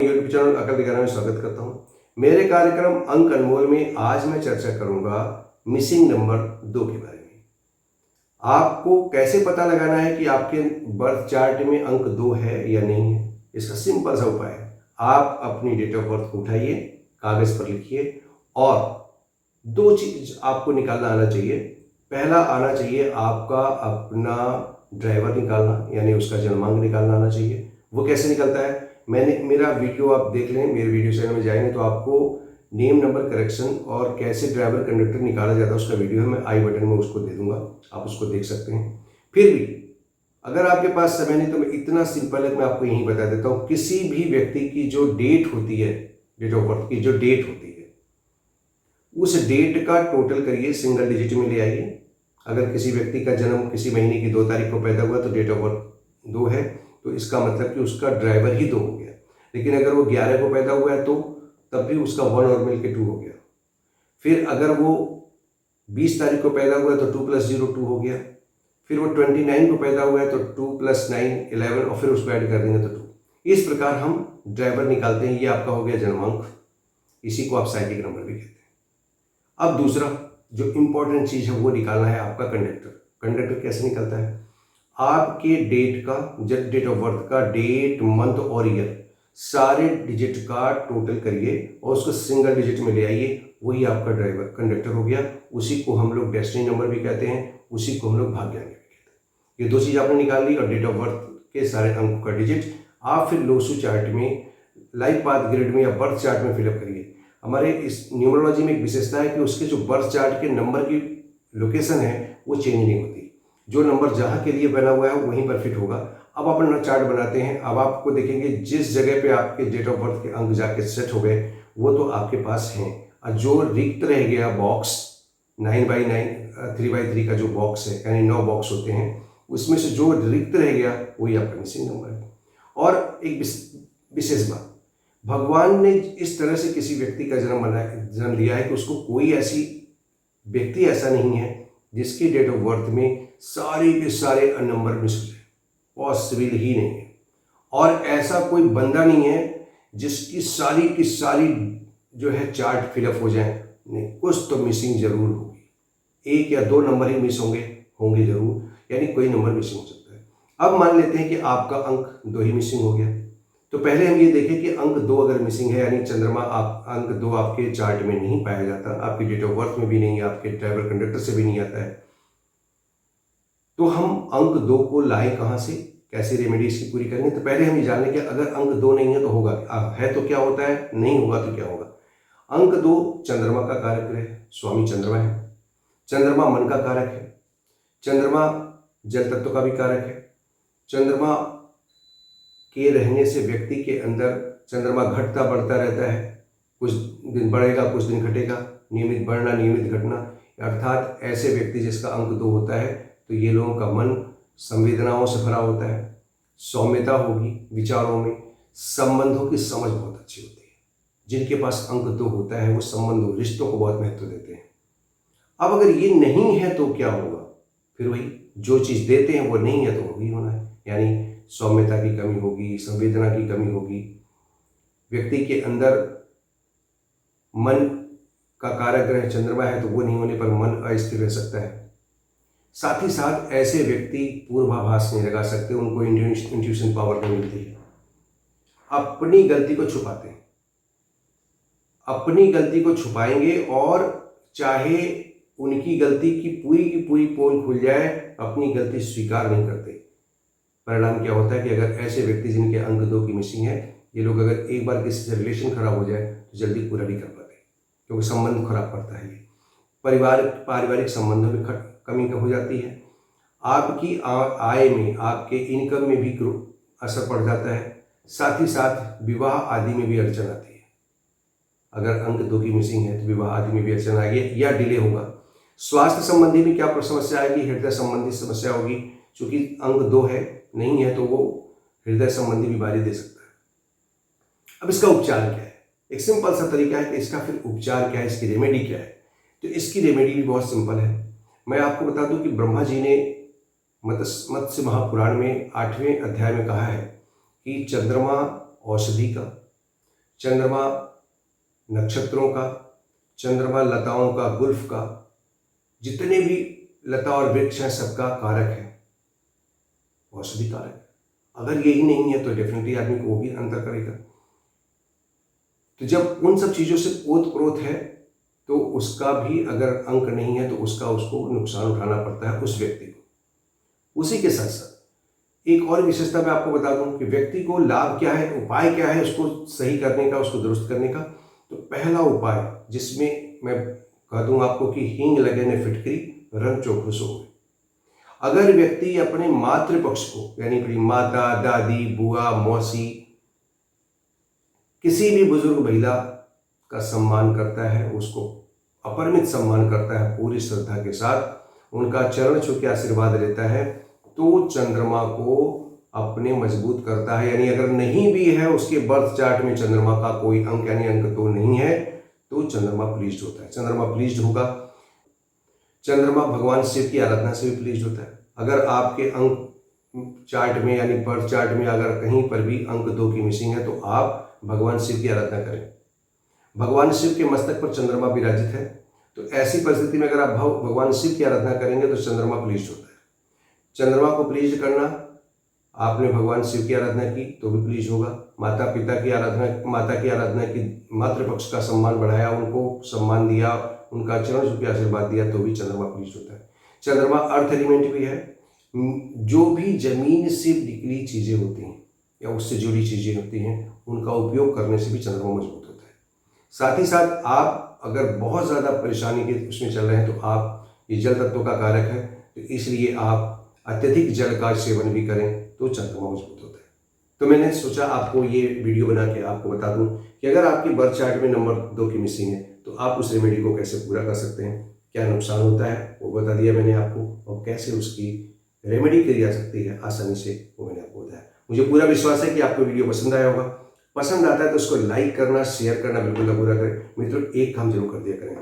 YouTube channel अकल दिखाना में स्वागत करता हूं। मेरे कार्यक्रम अंक अनमोल में आज मैं चर्चा करूंगा मिसिंग नंबर 2 के बारे में। आपको कैसे पता लगाना है कि आपके बर्थ चार्ट में अंक 2 है या नहीं है। इसका सिंपल सा उपाय है, आप अपनी डेट ऑफ बर्थ को उठाइए, कागज पर लिखिए और दो चीज आपको निकालना आना चाहिए। पहला आना चाहिए आपका अपना ड्राइवर निकालना, यानी उसका जन्मांक निकालना आना चाहिए। वो कैसे निकलता है, मैंने मेरा वीडियो आप देख लें, मेरे वीडियो चैनल में जाएंगे तो आपको नेम नंबर करेक्शन और कैसे ड्राइवर कंडक्टर निकाला जाता है उसका वीडियो है, मैं आई बटन में उसको दे दूंगा, आप उसको देख सकते हैं। फिर भी अगर आपके पास समय नहीं तो मैं इतना सिंपल है, मैं आपको यही बता देता हूँ। किसी भी व्यक्ति की जो डेट होती है, डेट ऑफ बर्थ की जो डेट होती है, उस डेट का टोटल करिए, सिंगल डिजिट में ले आइए। अगर किसी व्यक्ति का जन्म किसी महीने की 2 तारीख को पैदा हुआ तो डेट ऑफ बर्थ 2 है, तो इसका मतलब कि उसका ड्राइवर ही 2 हो गया। लेकिन अगर वो 11 को पैदा हुआ है तो तब भी उसका 1 और मिल के 2 हो गया। फिर अगर वो 20 तारीख को पैदा हुआ है तो 2 + 0 2 हो गया। फिर वो 29 को पैदा हुआ है तो 2 + 9 11 और फिर उसको ऐड कर देंगे तो 2। इस प्रकार हम ड्राइवर निकालते हैं। ये आपका हो गया जन्मांक, इसी को आप साइक्लिक नंबर भी कहते हैं। अब दूसरा जो इंपॉर्टेंट चीज है वो निकालना है आपका कंडक्टर। कंडक्टर कैसे निकलता है, आपके डेट का, डेट ऑफ बर्थ का डेट, मंथ और ईयर सारे डिजिट का टोटल करिए और उसको सिंगल डिजिट में ले आइए। वही आपका ड्राइवर कंडक्टर हो गया। उसी को हम लोग डेस्टिनी नंबर भी कहते हैं, उसी को हम लोग भाग्यांक भी कहते हैं। ये 2 चीज आपने निकाल ली और डेट ऑफ बर्थ के सारे अंकों का डिजिट आप फिर लोसू चार्ट में, लाइफ पाथ ग्रिड में या बर्थ चार्ट में फिलअप करिए। हमारे इस न्यूमरोलॉजी में एक विशेषता है कि उसके जो बर्थ चार्ट के नंबर की लोकेशन है वो चेंज नहीं होती। जो नंबर जहाँ के लिए बना हुआ है वहीं पर फिट होगा। अब आप अपना चार्ट बनाते हैं, अब आपको देखेंगे जिस जगह पे आपके डेट ऑफ बर्थ के अंक जाके सेट हो गए वो तो आपके पास हैं, और जो रिक्त रह गया बॉक्स 9x9 3x3 का जो बॉक्स है, यानी 9 बॉक्स होते हैं, उसमें से जो रिक्त रह गया वही आपका मिसिंग नंबर है। और एक विशेष बात, भगवान ने इस तरह से किसी व्यक्ति का जन्म दिया है कि उसको कोई ऐसी व्यक्ति ऐसा नहीं है जिसकी डेट ऑफ बर्थ में सारे के सारे नंबर मिस हो जाए, पॉसिबल ही नहीं है। और ऐसा कोई बंदा नहीं है जिसकी सारी की सारी जो है चार्ट फिलअप हो जाए, नहीं, कुछ तो मिसिंग जरूर होगी। 1 या 2 नंबर ही मिस होंगे जरूर, यानी कोई नंबर मिसिंग हो सकता है। अब मान लेते हैं कि आपका अंक 2 ही मिसिंग हो गया, तो पहले हम ये देखें कि अंक 2 अगर मिसिंग है, यानी चंद्रमा अंक 2 आपके चार्ट में नहीं पाया जाता, आपकी डेट ऑफ बर्थ में भी नहीं, आपके ड्राइवर कंडक्टर से भी नहीं आता है, तो हम अंक 2 को लाए कहाँ से, कैसे रेमेडी इसकी पूरी करेंगे। तो पहले हम ये जानें कि अगर अंक 2 नहीं है तो होगा, है तो क्या होता है, नहीं होगा तो क्या होगा। अंक 2 चंद्रमा का कारक है, स्वामी चंद्रमा है। चंद्रमा मन का कारक है। चंद्रमा जल तत्व का भी कारक है। चंद्रमा के रहने से व्यक्ति के अंदर, चंद्रमा घटता बढ़ता रहता है, कुछ दिन बढ़ेगा कुछ दिन घटेगा, नियमित बढ़ना नियमित घटना, अर्थात ऐसे व्यक्ति जिसका अंक 2 होता है तो ये लोगों का मन संवेदनाओं से भरा होता है, सौम्यता होगी विचारों में, संबंधों की समझ बहुत अच्छी होती है। जिनके पास अंक 2 होता है वो संबंधों, रिश्तों को बहुत महत्व देते हैं। अब अगर ये नहीं है तो क्या होगा, फिर वही जो चीज़ देते हैं वो नहीं है तो वही होना है, यानी सौम्यता की कमी होगी, संवेदना की कमी होगी। व्यक्ति के अंदर मन का कारक ग्रह चंद्रमा है तो वो नहीं होने पर मन अस्थिर रह सकता है। साथ ही साथ ऐसे व्यक्ति पूर्वाभास नहीं लगा सकते, उनको इंट्यूशन पावर नहीं मिलती है। अपनी गलती को छुपाते हैं, अपनी गलती को छुपाएंगे और चाहे उनकी गलती की पूरी पोल खुल जाए, अपनी गलती स्वीकार नहीं करते। परिणाम क्या होता है कि अगर ऐसे व्यक्ति जिनके अंक 2 की मिसिंग है, ये लोग अगर एक बार किसी से रिलेशन खराब हो जाए तो जल्दी पूरा नहीं कर पाते, क्योंकि संबंध खराब पड़ता है। ये पारिवारिक संबंधों में कमी हो जाती है। आपकी आय में, आपके इनकम में भी असर पड़ जाता है। साथ ही साथ विवाह आदि में भी अड़चन आती है। अगर अंक 2 की मिसिंग है तो विवाह आदि में भी अड़चन आएगी या डिले होगा। स्वास्थ्य संबंधी भी क्या समस्या आएगी, हृदय संबंधी समस्या होगी। चूंकि अंक 2 है, नहीं है तो वो हृदय संबंधी बीमारी दे सकता है। अब इसका उपचार क्या है, एक सिंपल सा तरीका है कि इसका फिर उपचार क्या है, इसकी रेमेडी क्या है। तो इसकी रेमेडी भी बहुत सिंपल है। मैं आपको बता दूं कि ब्रह्मा जी ने मत्स्य महापुराण में 8वें अध्याय में कहा है कि चंद्रमा औषधि का, चंद्रमा नक्षत्रों का, चंद्रमा लताओं का, गुल्फ का, जितने भी लता और वृक्ष हैं सबका कारक है, औषधि कारक है। अगर यही नहीं है तो डेफिनेटली आदमी को वो भी अंतर करेगा। तो जब उन सब चीज़ों से ओत-प्रोत है तो उसका भी अगर अंक नहीं है तो उसको नुकसान उठाना पड़ता है उस व्यक्ति को। उसी के साथ साथ एक और विशेषता मैं आपको बता दूं कि व्यक्ति को लाभ क्या है, उपाय क्या है उसको सही करने का, उसको दुरुस्त करने का। तो पहला उपाय जिसमें मैं कह दूं आपको कि हींग लगे ने फिटकरी रंग चोखो सोवे। अगर व्यक्ति अपने मातृ पक्ष को यानी अपनी माता, दादी, बुआ, मौसी, किसी भी बुजुर्ग महिला का सम्मान करता है, उसको अपरिमित सम्मान करता है पूरी श्रद्धा के साथ, उनका चरण छू के आशीर्वाद लेता है, तो चंद्रमा को अपने मजबूत करता है। यानी अगर नहीं भी है उसके बर्थ चार्ट में चंद्रमा का कोई अंक यानी अंक 2 नहीं है तो चंद्रमा प्लीज्ड होता है। चंद्रमा प्लीज्ड होगा। चंद्रमा भगवान शिव की आराधना से भी प्लीज्ड होता है। अगर आपके अंक चार्ट में यानी बर्थ चार्ट में अगर कहीं पर भी अंक 2 की मिसिंग है तो आप भगवान शिव की आराधना करें। भगवान शिव के मस्तक पर चंद्रमा विराजित है, तो ऐसी परिस्थिति में अगर आप भगवान शिव की आराधना करेंगे तो चंद्रमा प्लीज्ड होता है। चंद्रमा को प्लीज्ड करना, आपने भगवान शिव की आराधना की तो भी प्लीज होगा। माता की आराधना की, मातृपक्ष का सम्मान बढ़ाया, उनको सम्मान दिया, उनका चरण छू के आशीर्वाद दिया तो भी चंद्रमा प्लीज होता है। चंद्रमा अर्थ एलिमेंट भी है। जो भी जमीन से निकली चीजें होती हैं या उससे जुड़ी चीजें होती हैं उनका उपयोग करने से भी चंद्रमा मजबूत होता है। साथ ही साथ आप अगर बहुत ज़्यादा परेशानी के उसमें चल रहे हैं तो आप, ये जल तत्व का कारक है तो इसलिए आप अत्यधिक जल का सेवन भी करें तो चंद्रमा मजबूत होता है। तो मैंने सोचा आपको ये वीडियो बना के आपको बता दूं कि अगर आपकी बर्थ चार्ट में नंबर 2 की मिसिंग है तो आप उस रेमेडी को कैसे पूरा कर सकते हैं, क्या नुकसान होता है वो बता दिया मैंने आपको, और कैसे उसकी रेमेडी की जा सकती है आसानी से वो मैंने आपको बताया। मुझे पूरा विश्वास है कि आपको वीडियो पसंद आया होगा। पसंद आता है तो उसको लाइक करना, शेयर करना बिल्कुल ना भूला करें। मित्रों एक काम जरूर कर दिया करें,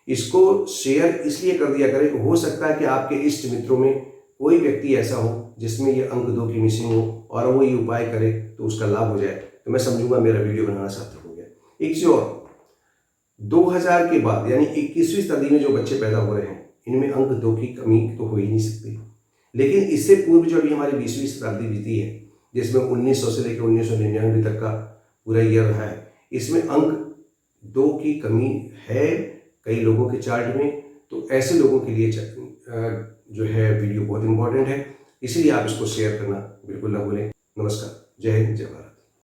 इसको शेयर इसलिए कर दिया करें, हो सकता है कि आपके इष्ट मित्रों में कोई व्यक्ति ऐसा हो जिसमें ये अंक 2 की मिसिंग हो और वो ये उपाय करे तो उसका लाभ हो जाए, तो मैं समझूंगा मेरा वीडियो बनाना सार्थक हो गया। एक चीज और, 2000 के बाद यानी 21वीं सदी में जो बच्चे पैदा हो रहे हैं इनमें अंक 2 की कमी तो हो ही नहीं सकती। लेकिन इससे पूर्व जो अभी हमारी 20वीं शताब्दी बीती है जिसमें 1900 से लेकर 1999 तक का पूरा ईयर रहा है, इसमें अंक 2 की कमी है कई लोगों के चार्ट में। तो ऐसे लोगों के लिए जो है वीडियो बहुत इंपॉर्टेंट है, इसलिए आप इसको शेयर करना बिल्कुल ना भूलें। नमस्कार, जय हिंद, जय भारत।